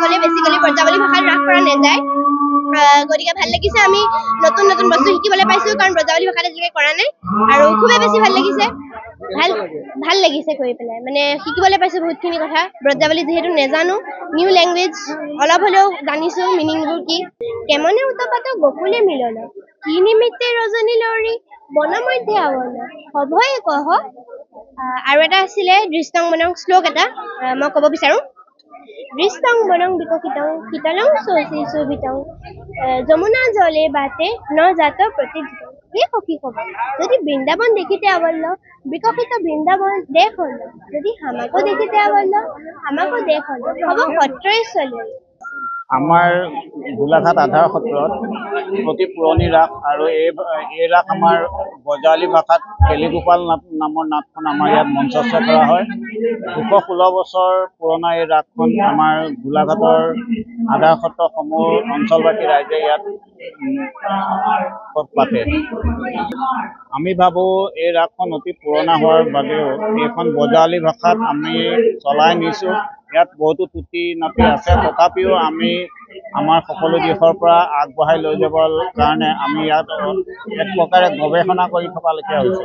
গ'লে বেছিকেলি ব্ৰজাৱলী ভাষাত ৰাস কৰা নাযায় গতিকে ভাল লাগিছে আমি নতুন নতুন বস্তু শিকিবলৈ পাইছো কাৰণ ব্ৰজাৱলী ভাষাত আজিলৈকে কৰা নাই আৰু খুবেই বেছি ভাল লাগিছে ভাল লাগিছে কৰি পেলাই মানে শিকিবলৈ পাইছো বহুতখিনি কথা ব্ৰজাৱলী যিহেতু নেজানো নিউ ল্যাঙ্গুৱেজ অলপ হলেও জানিছো মিনিংবোৰ কি কেমনে উৎপাত গকুলে মিলন কি নিমিত্তে ৰজনী লৰি বনমধ্যে আৱন হভয়ে কহ আৰু এটা আছিলে দৃষ্টং বনং শ্লোক এটা মই ক'ব বিচাৰো দৃষ্টং বনং বিকশিতং শীতলং শোষি শোভিতং যমুনা জলে বাটে ন জাত প্ৰতিদিত হে সখী খবৰ যদি বৃন্দাবন দেখিতে আবল্য বিকশিত বৃন্দাবন দেশ হল যদি আমাকো দেখিতে আবল্য আমাকো দেশ হল হব সত্ৰই চলে আমাৰ গোলাঘাট আধাৰ সত্ৰত অতি পুৰণি ৰাস আৰু এই ৰাস আমাৰ ব্ৰজাৱলী ভাষাত কেলিগোপাল নামৰ নাটখন আমাৰ ইয়াত মঞ্চস্থ কৰা হয় ২১৬ বছৰ পুৰণা এই ৰাসখন আমাৰ গোলাঘাটৰ আধাৰ সত্ৰ সমূহ অঞ্চলবাসী ৰাইজে ইয়াত পাতে আমি ভাবো এই ৰাসখন অতি পুৰণা হোৱাৰ বাবেও এইখন ব্ৰজাৱলী ভাষাত আমি চলাই নিছো ইয়াত বহুতো ত্ৰুটি নাতি আছে তথাপিও আমি আমাৰ সকলো দিশৰ পৰা আগবঢ়াই লৈ যাবৰ কাৰণে আমি ইয়াত এক প্ৰকাৰে গৱেষণা কৰি থকালৈকে হৈছে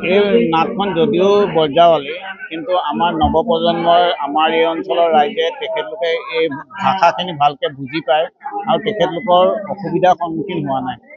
এই নাটখন যদিও ব্ৰজাৱলী কিন্তু আমাৰ নৱপ্ৰজন্মৰ আমাৰ এই অঞ্চলৰ ৰাইজে তেখেতলোকে এই ভাষাখিনি ভালকৈ বুজি পায় আৰু তেখেতলোকৰ অসুবিধাৰ সন্মুখীন হোৱা নাই